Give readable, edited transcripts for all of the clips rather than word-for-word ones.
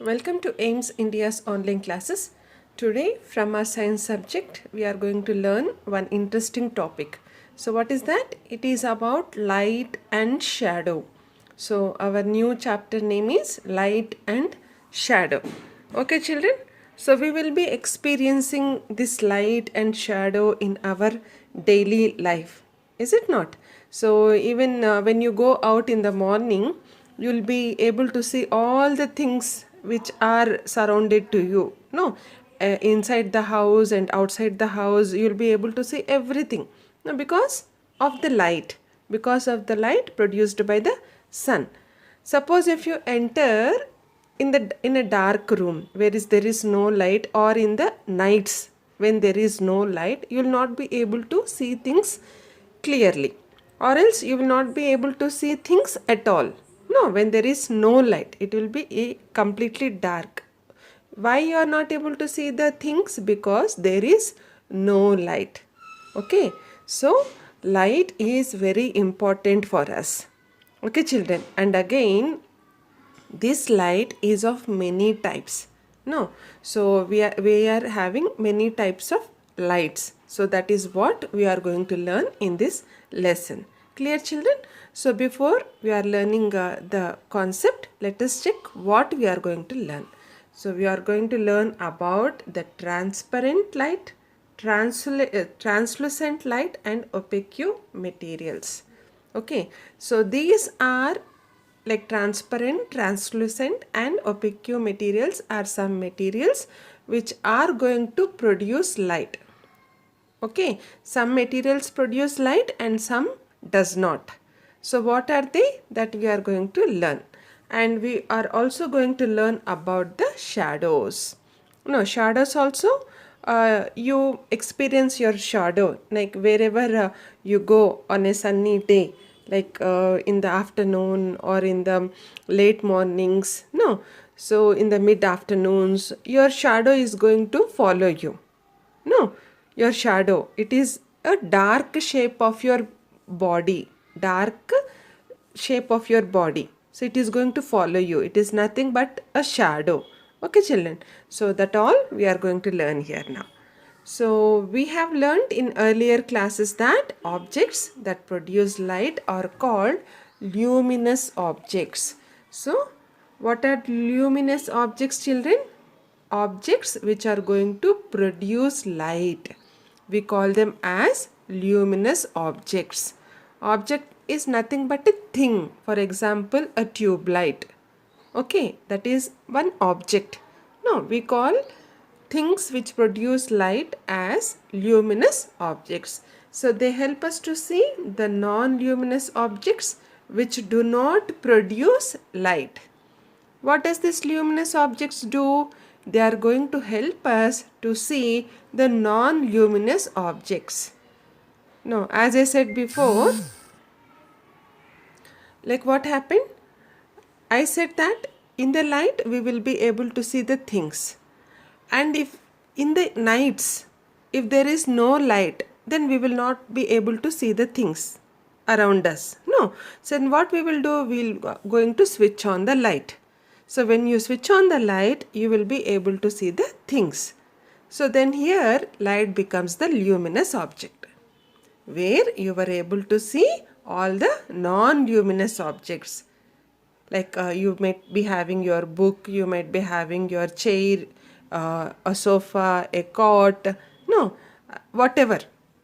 Welcome to AIMS India's online classes. Today, from our science subject, we are going to learn one interesting topic. So, what is that? It is about light and shadow. So, our new chapter name is Light and Shadow. Okay, children? So, we will be experiencing this light and shadow in our daily life. Is it not? So, even when you go out in the morning, you'll be able to see all the things which are surrounded to you. No, inside the house and outside the house, you'll be able to see everything. No, because of the light produced by the sun. Suppose if you enter in a dark room where there is no light, or in the nights when there is no light, you will not be able to see things clearly, or else you will not be able to see things at all. No, when there is no light, it will be completely dark. Why you are not able to see the things? Because there is no light. Okay, so light is very important for us. Okay, children, and again, this light is of many types. No, so we are having many types of lights. So that is what we are going to learn in this lesson. Clear, children? So before we are learning the concept, let us check what we are going to learn. So we are going to learn about the transparent light, translucent light, and opaque materials. Okay, so these are like transparent, translucent, and opaque materials are some materials which are going to produce light. Okay, some materials produce light and some does not. So what are they? That we are going to learn. And we are also going to learn about the shadows. No, shadows also, you experience your shadow like wherever you go on a sunny day, like in the afternoon or in the late mornings. No, so in the mid afternoons, your shadow is going to follow you. No, your shadow, it is a dark shape of your body, dark shape of your body. So it is going to follow you. It is nothing but a shadow. Okay, children. So that all we are going to learn here now. So we have learned in earlier classes that objects that produce light are called luminous objects. So what are luminous objects, children? Objects which are going to produce light. We call them as luminous objects. Object is nothing but a thing. For example, a tube light. Okay, that is one object. No, we call things which produce light as luminous objects. So they help us to see the non-luminous objects which do not produce light. What does this luminous objects do? They are going to help us to see the non-luminous objects. No, as I said before, like what happened? I said that in the light we will be able to see the things. And if in the nights, if there is no light, then we will not be able to see the things around us. No. So then what we will do, we will going to switch on the light. So when you switch on the light, you will be able to see the things. So then here light becomes the luminous object, where you were able to see all the non-luminous objects. Like you might be having your book, you might be having your chair, a sofa, a cot. No, whatever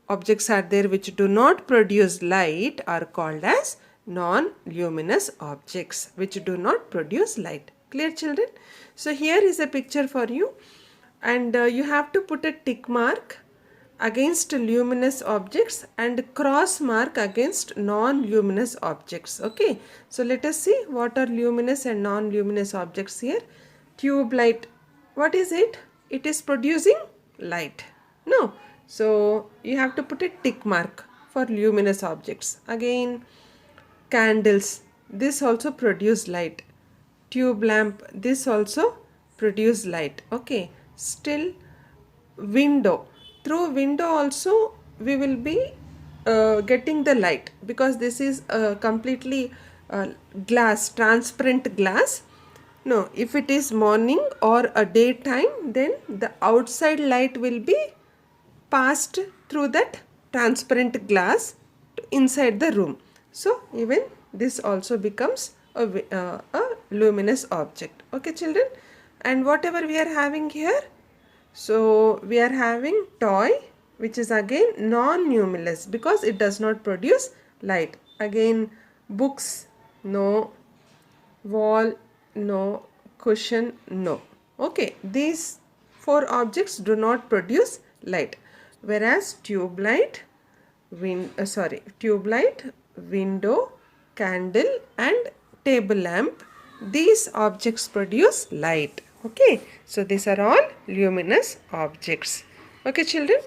objects are there which do not produce light are called as non-luminous objects which do not produce light. Clear, children? So here is a picture for you, and you have to put a tick mark against luminous objects and cross mark against non-luminous objects. Okay, so let us see what are luminous and non-luminous objects here. Tube light, what is it? It is producing light. No, so you have to put a tick mark for luminous objects. Again, candles, this also produce light. Tube lamp, this also produce light. Okay, still window, through window also we will be getting the light, because this is completely glass, transparent glass. No, if it is morning or a daytime, then the outside light will be passed through that transparent glass inside the room. So even this also becomes a luminous object. Okay, children. And whatever we are having here, so we are having toy, which is again non-luminous because it does not produce light. Again, books, no. Wall, no. Cushion, no. Okay, these four objects do not produce light, whereas tube light, window, candle, and table lamp, these objects produce light. Okay, so these are all luminous objects. Okay, children.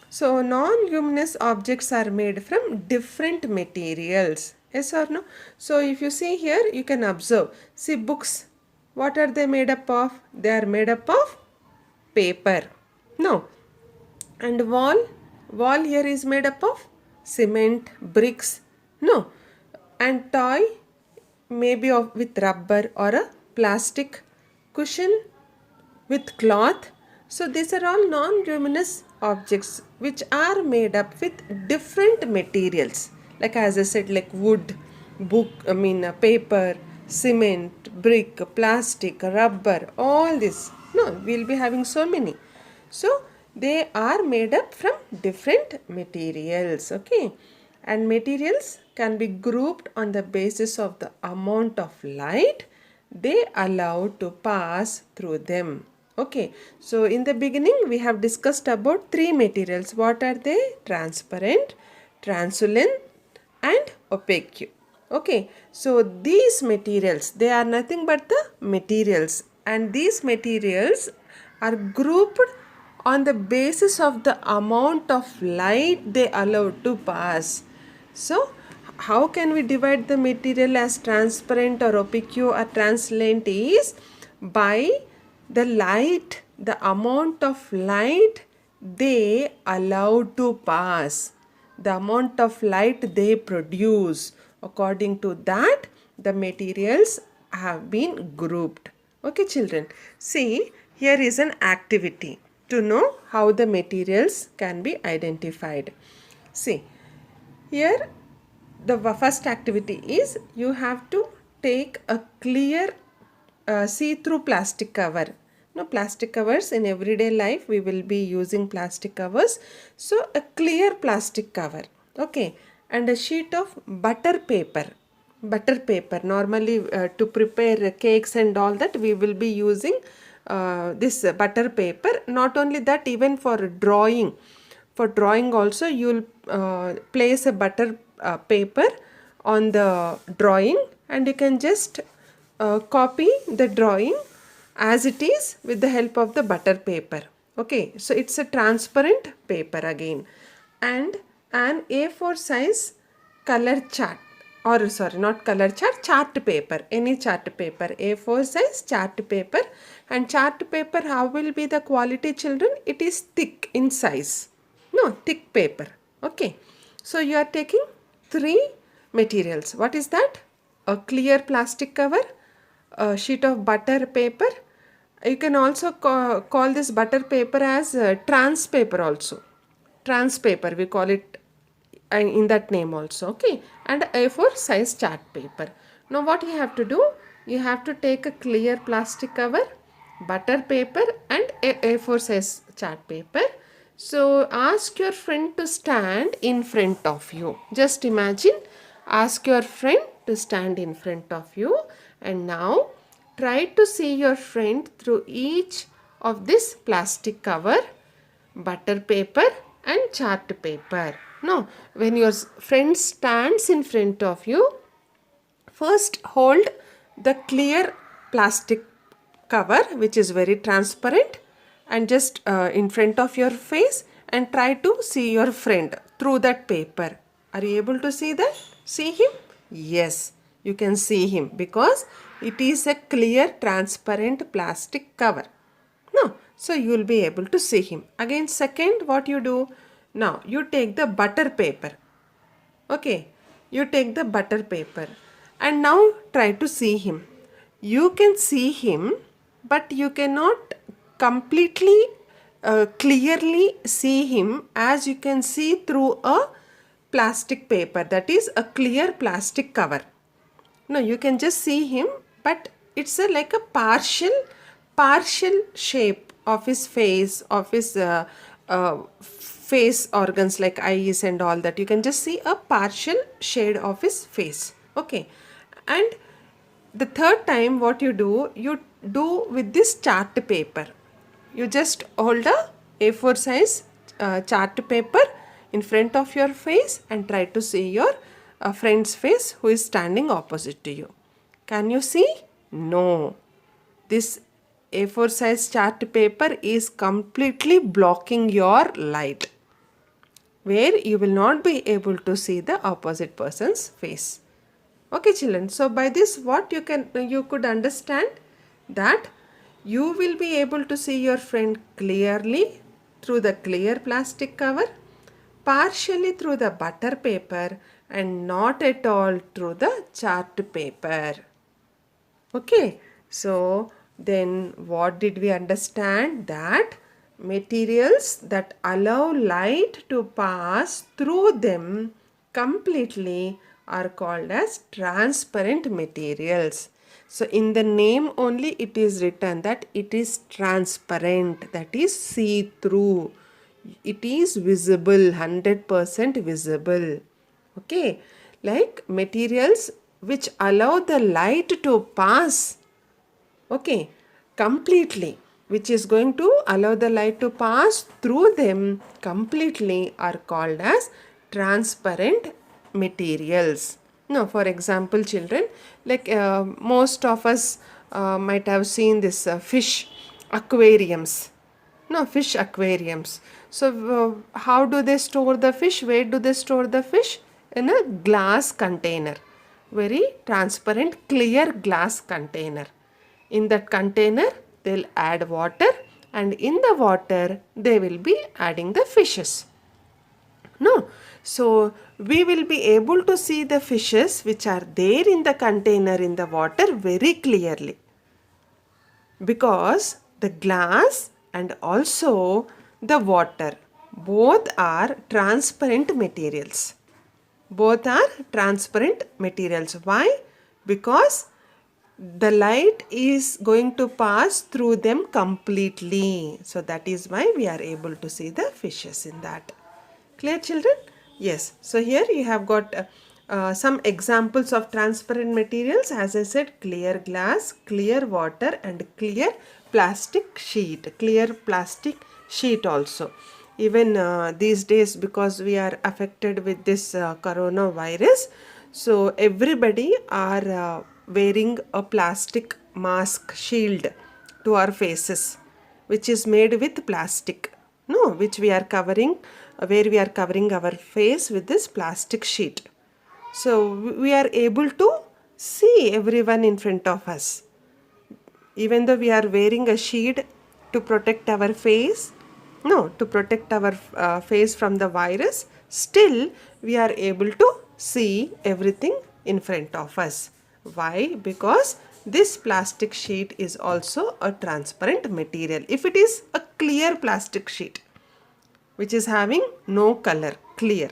So non-luminous objects are made from different materials. Yes or no? So if you see here, you can observe. See books. What are they made up of? They are made up of paper. No. And wall here is made up of cement, bricks. No. And toy maybe of with rubber or a plastic. Cushion with cloth. So these are all non-luminous objects which are made up with different materials. Like as I said, like wood, paper, cement, brick, plastic, rubber, all this. No, we'll be having so many. So they are made up from different materials. Okay. And materials can be grouped on the basis of the amount of light they allow to pass through them. Okay, so in the beginning we have discussed about three materials. What are they? Transparent, translucent, and opaque. Okay, so these materials, they are nothing but the materials, and these materials are grouped on the basis of the amount of light they allow to pass. So how can we divide the material as transparent or opaque or translucent is by the light, the amount of light they allow to pass, the amount of light they produce. According to that, the materials have been grouped. Okay, children. See, here is an activity to know how the materials can be identified. See, here the first activity is you have to take a clear see-through plastic cover. No, plastic covers in everyday life we will be using plastic covers. So a clear plastic cover, okay, and a sheet of butter paper. Butter paper normally to prepare cakes and all that we will be using this butter paper. Not only that, even for drawing. For drawing also you will place a butter paper on the drawing and you can just copy the drawing as it is with the help of the butter paper. Okay, so it's a transparent paper again, and an A4 size color chart, or sorry, not color chart, chart paper, any chart paper, A4 size chart paper. And chart paper, how will be the quality, children? It is thick in size. No, thick paper. Okay, so you are taking three materials. What is that? A clear plastic cover, a sheet of butter paper. You can also call this butter paper as trans paper also. Trans paper, we call it in that name also. Okay, and A4 size chart paper. Now what you have to do? You have to take a clear plastic cover, butter paper, and A4 size chart paper. So ask your friend to stand in front of you. Just imagine, ask your friend to stand in front of you, and now try to see your friend through each of this plastic cover, butter paper, and chart paper. No, when your friend stands in front of you, first hold the clear plastic cover, which is very transparent, and just in front of your face, and try to see your friend through that paper. Are you able to see that? See him? Yes, you can see him because it is a clear transparent plastic cover. No, so you will be able to see him. Again, second, what you do? Now you take the butter paper. Okay, you take the butter paper and now try to see him. you can see him, but you cannot completely clearly see him as you can see through a plastic paper, that is a clear plastic cover. No, you can just see him, but it's like a partial shape of his face, of his face organs like eyes and all that. You can just see a partial shade of his face. Okay, and the third time what you do with this chart paper. You just hold a A4 size chart paper in front of your face and try to see your friend's face who is standing opposite to you. Can you see? No. This A4 size chart paper is completely blocking your light, where you will not be able to see the opposite person's face. Okay children, so by this what you could understand that you will be able to see your friend clearly through the clear plastic cover, partially through the butter paper, and not at all through the chart paper. Okay, so then what did we understand? That materials that allow light to pass through them completely are called as transparent materials. So in the name only it is written that it is transparent, that is see-through. It is visible, 100% visible. Okay, like materials which allow the light to pass, okay, completely, which is going to allow the light to pass through them completely, are called as transparent materials. Now, for example, children, like most of us might have seen this fish aquariums. No, fish aquariums. So, how do they store the fish? Where do they store the fish? In a glass container. Very transparent, clear glass container. In that container, they'll add water, and in the water, they will be adding the fishes. No, so we will be able to see the fishes which are there in the container in the water very clearly, because the glass and also the water both are transparent materials. Both are transparent materials. Why? Because the light is going to pass through them completely. So that is why we are able to see the fishes in that. Clear children? Yes. So here you have got some examples of transparent materials. As I said, clear glass, clear water, and clear plastic sheet. Clear plastic sheet also. Even these days, because we are affected with this coronavirus, so everybody are wearing a plastic mask shield to our faces, which is made with plastic. No, which we are covering, where we are covering our face with this plastic sheet. So we are able to see everyone in front of us. Even though we are wearing a shield to protect our face, no, to protect our face from the virus, still we are able to see everything in front of us. Why? Because this plastic sheet is also a transparent material. If it is a clear plastic sheet, which is having no color, clear.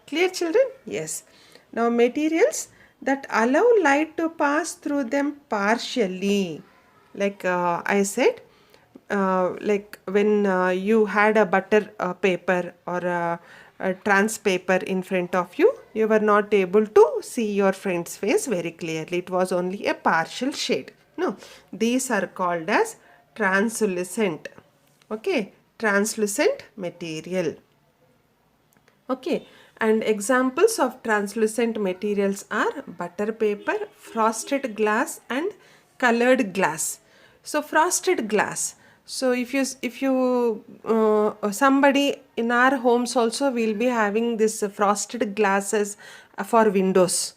Clear children? Yes. Now materials that allow light to pass through them partially. Like I said, like when you had a butter paper or a trans paper in front of you, you were not able to see your friend's face very clearly. It was only a partial shade. No, these are called as translucent. Okay, translucent material. Okay, and examples of translucent materials are butter paper, frosted glass, and colored glass. So frosted glass. So if you somebody in our homes also will be having this frosted glasses for windows,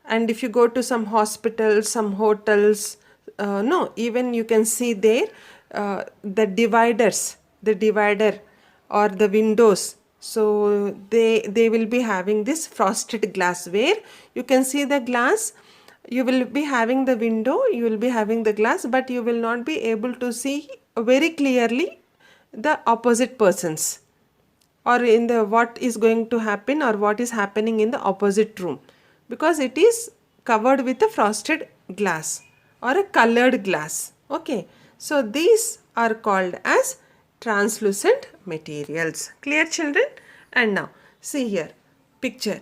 and if you go to some hospitals, some hotels, no, even you can see there the divider or the windows. So they will be having this frosted glass where you can see the glass you will be having the window, you will be having the glass, but you will not be able to see very clearly the opposite persons, or in the what is going to happen or what is happening in the opposite room, because it is covered with a frosted glass or a colored glass. Okay, so these are called as translucent materials. Clear, children? And now see here, picture,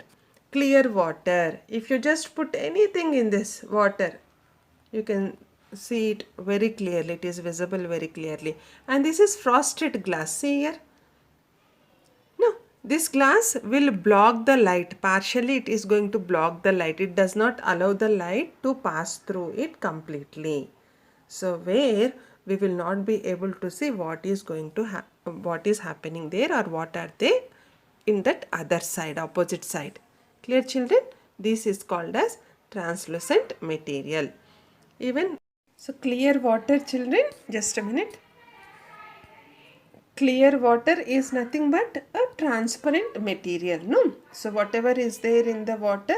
clear water. If you just put anything in this water, you can see it very clearly, it is visible very clearly. And this is frosted glass. See here, no, this glass will block the light. Partially it is going to block the light. It does not allow the light to pass through it completely. So where we will not be able to see what is going to what is happening there, or what are they in that other side, opposite side. Clear, children? This is called as translucent material. Even so, clear water, children, just a minute. Clear water is nothing but a transparent material, no? So whatever is there in the water,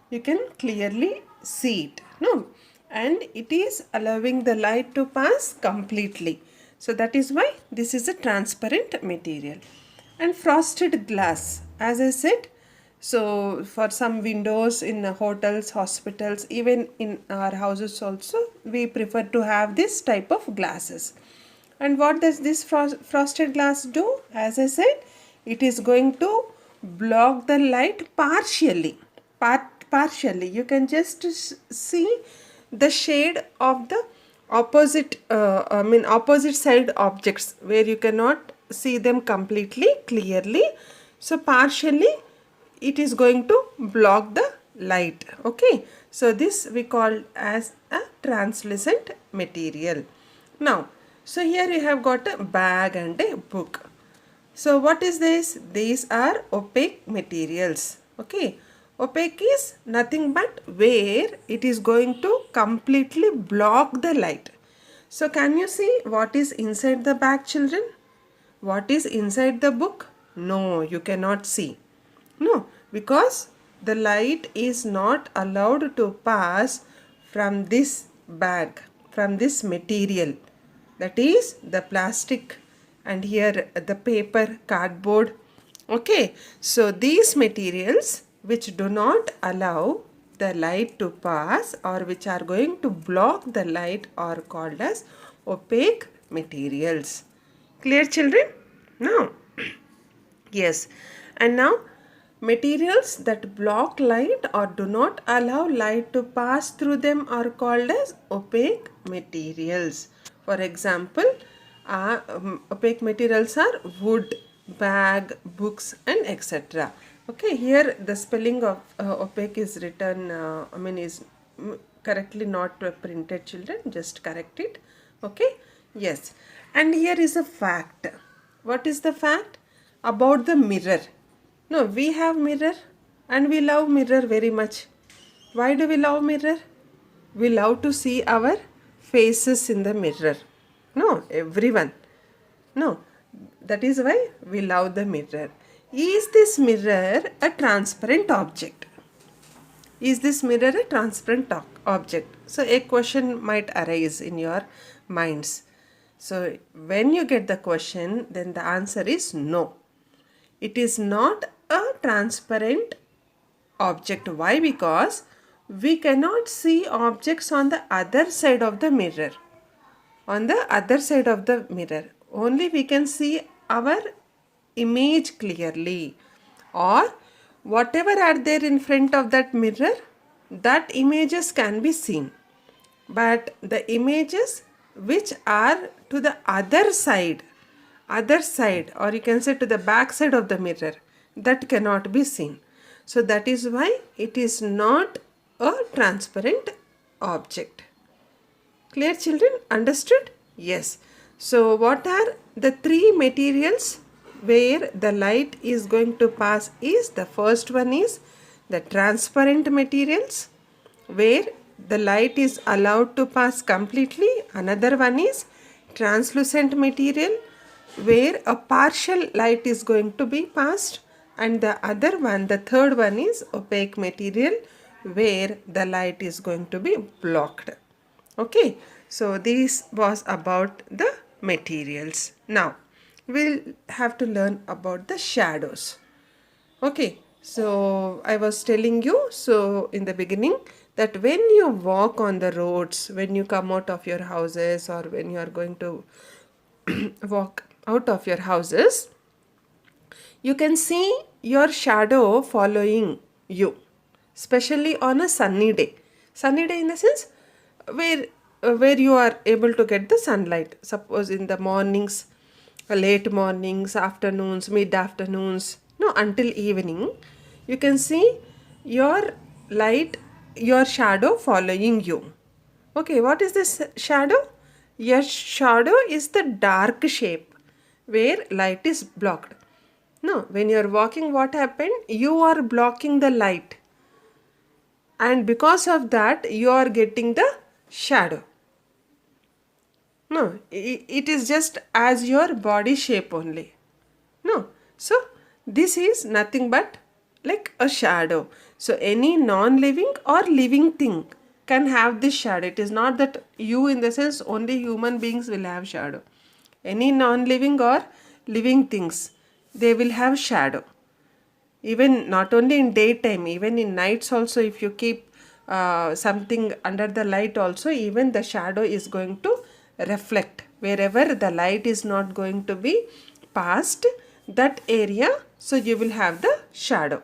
you can clearly see it, no? And it is allowing the light to pass completely. So that is why this is a transparent material. And frosted glass, as I said, so for some windows in hotels, hospitals, even in our houses also, we prefer to have this type of glasses. And what does this frosted glass do? As I said, it is going to block the light partially. Partially. You can just see the shade of the opposite, opposite side objects, where you cannot see them completely clearly. So partially it is going to block the light. Okay. So this we call as a translucent material. Now, so here you have got a bag and a book. So what is this? These are opaque materials. Okay. Opaque is nothing but where it is going to completely block the light. So can you see what is inside the bag, children? What is inside the book? No, you cannot see. No, because the light is not allowed to pass from this bag, from this material. That is the plastic, and here the paper, cardboard. Okay, so these materials which do not allow the light to pass, or which are going to block the light, are called as opaque materials. Clear, children? Now, yes, and now materials that block light or do not allow light to pass through them are called as opaque materials. For example, opaque materials are wood, bag, books, and etc. Okay, here the spelling of opaque is written, is correctly not printed, children. Just correct it. Okay, yes. And here is a fact. What is the fact? About the mirror. No, we have mirror and we love mirror very much. Why do we love mirror? We love to see our faces in the mirror. No, everyone. No, that is why we love the mirror. Is this mirror a transparent object? Is this mirror a transparent object? So a question might arise in your minds. So when you get the question, then the answer is no. It is not a transparent object. Why? Because we cannot see objects on the other side of the mirror. On the other side of the mirror, only we can see our image clearly, or whatever are there in front of that mirror, that images can be seen. But the images which are to the other side, or you can say to the back side of the mirror, that cannot be seen. So that is why it is not a transparent object. Clear, children? Understood? Yes. So what are the three materials where the light is going to pass? Is the first one is the transparent materials, where the light is allowed to pass completely. Another one is translucent material, where a partial light is going to be passed. And the other one, the third one, is opaque material, where the light is going to be blocked. Okay, so this was about the materials. Now we'll have to learn about the shadows. Okay, so I was telling you so in the beginning that when you walk on the roads, when you come out of your houses, or when you are going to walk out of your houses, you can see your shadow following you, especially on a sunny day. Sunny day in the sense where where you are able to get the sunlight. Suppose in the mornings, late mornings, afternoons, mid afternoons, no, until evening, you can see your light, your shadow following you. Okay, what is this shadow? Your shadow is the dark shape where light is blocked. No, when you are walking, what happened? You are blocking the light, and because of that, you are getting the shadow. No, it is just as your body shape only. No, so this is nothing but like a shadow. So any non-living or living thing can have this shadow. It is not that you, in the sense only human beings will have shadow. Any non-living or living things, they will have shadow. Even not only in daytime, even in nights also, if you keep something under the light also, even the shadow is going to reflect wherever the light is not going to be past that area, so you will have the shadow.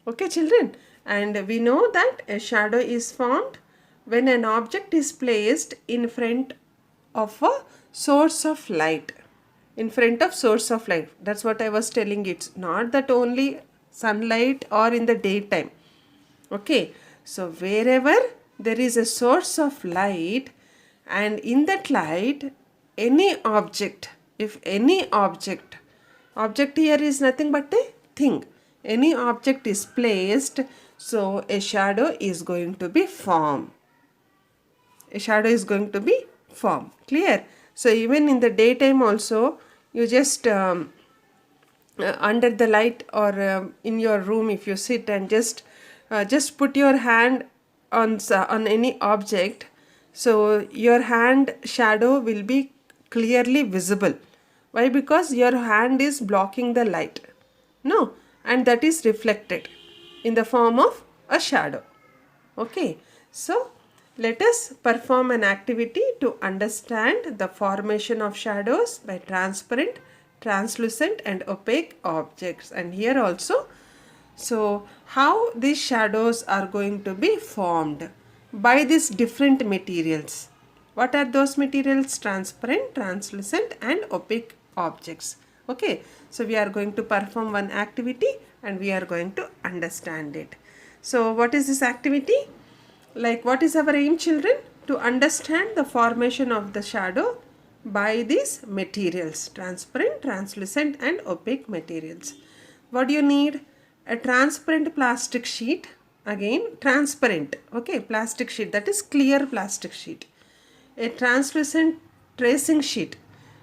Okay, children, and we know that a shadow is formed when an object is placed in front of a source of light. In front of source of light, that's what I was telling. It's not that only sunlight or in the daytime. Okay, so wherever there is a source of light, and in that light, any object, if any object here is nothing but a thing, any object is placed, so a shadow is going to be formed. A shadow is going to be formed. Clear? So even in the daytime also, you just under the light, or in your room, if you sit and just put your hand on any object, so your hand shadow will be clearly visible. Why? Because your hand is blocking the light. No, and that is reflected in the form of a shadow. Okay, so let us perform an activity to understand the formation of shadows by transparent, translucent and opaque objects. And here also, so how these shadows are going to be formed by these different materials. What are those materials? Transparent, translucent and opaque objects. Okay, so we are going to perform one activity and we are going to understand it. So what is this activity? Like, what is our aim, children? To understand the formation of the shadow by these materials, transparent, translucent and opaque materials. What do you need? A transparent plastic sheet, again transparent, okay, plastic sheet, that is clear plastic sheet. A translucent tracing sheet,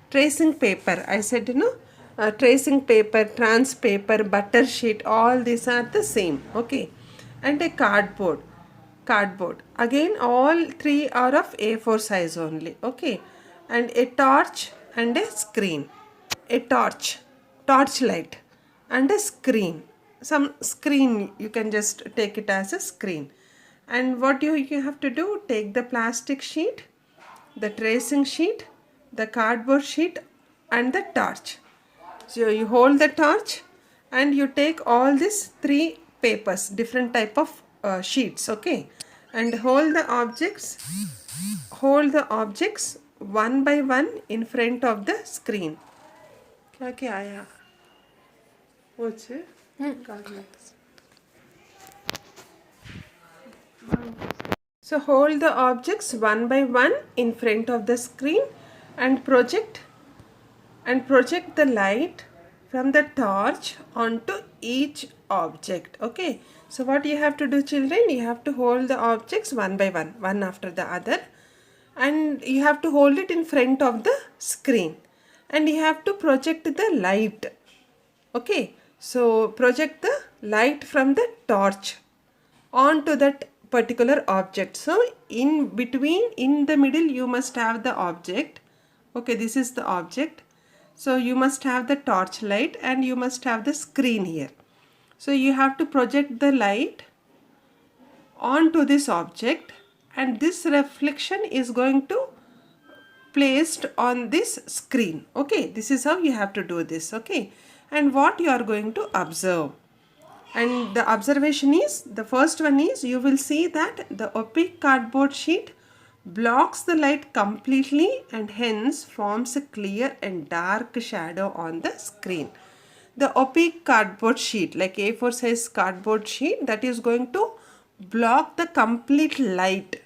tracing paper, I said, tracing paper, trans paper, butter sheet, all these are the same, okay. And a cardboard, again all three are of A4 size only, okay. And a torch and a screen, a torch light and a screen, some screen, you can just take it as a screen. And what you have to do? Take the plastic sheet, the tracing sheet, the cardboard sheet and the torch. So you hold the torch and you take all these three papers, different type of sheets, okay, and hold the objects one by one in front of the screen. क्या क्या आया वो छे So hold the objects one by one in front of the screen and project the light from the torch onto each object. Okay, so what you have to do, children? You have to hold the objects one by one, one after the other, and you have to hold it in front of the screen and you have to project the light. Okay, so project the light from the torch onto that particular object. So in between, in the middle, you must have the object. Okay, this is the object. So you must have the torch light and you must have the screen here. So you have to project the light onto this object, and this reflection is going to placed on this screen. Okay, this is how you have to do this. Okay, and what you are going to observe, and the observation is, the first one is, you will see that the opaque cardboard sheet blocks the light completely and hence forms a clear and dark shadow on the screen. The opaque cardboard sheet, like A4 size cardboard sheet, that is going to block the complete light.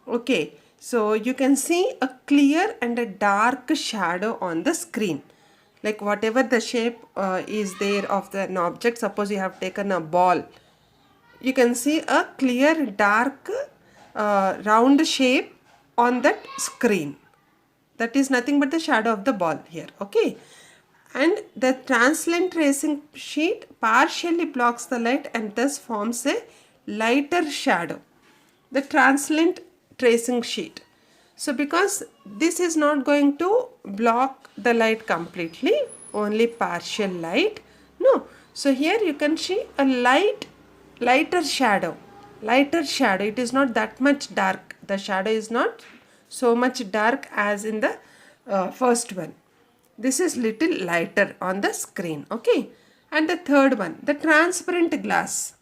Okay, so you can see a clear and a dark shadow on the screen. Like whatever the shape is there of an object, suppose you have taken a ball, you can see a clear dark round shape on that screen. That is nothing but the shadow of the ball here. Okay, and the translucent tracing sheet partially blocks the light and thus forms a lighter shadow. The translucent tracing sheet. So because this is not going to block the light completely, only partial light. No. So here you can see a lighter shadow. Lighter shadow. It is not that much dark. The shadow is not so much dark as in the first one. This is little lighter on the screen. Okay. And the third one, the transparent glass.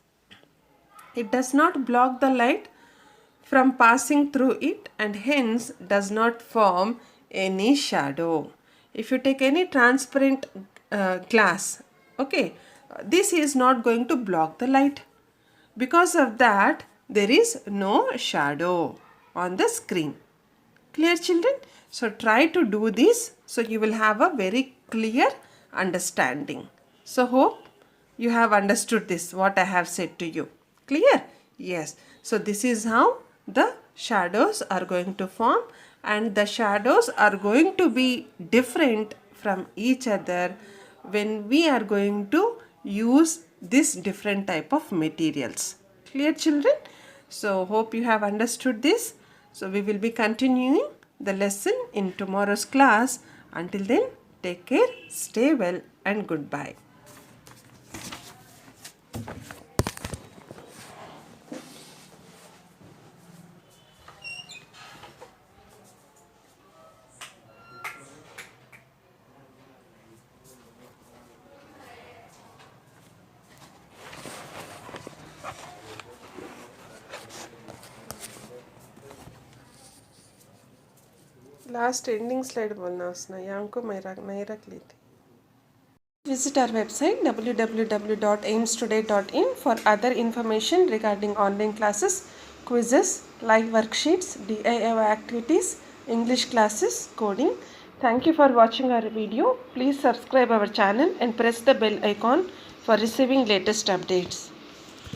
It does not block the light from passing through it and hence does not form any shadow. If you take any transparent glass, okay, this is not going to block the light. Because of that, there is no shadow on the screen. Clear, children? So try to do this so you will have a very clear understanding. So hope you have understood this, what I have said to you. Clear? Yes. So this is how the shadows are going to form, and the shadows are going to be different from each other when we are going to use this different type of materials. Clear, children? So hope you have understood this. So we will be continuing the lesson in tomorrow's class. Until then, take care, stay well, and goodbye. Last ending slide बोलना उसने, या हमको मैं रख ली थी. Visit our website www.aimstoday.in for other information regarding online classes, quizzes, live worksheets, DIY activities, English classes, coding. Thank you for watching our video. Please subscribe our channel and press the bell icon for receiving latest updates.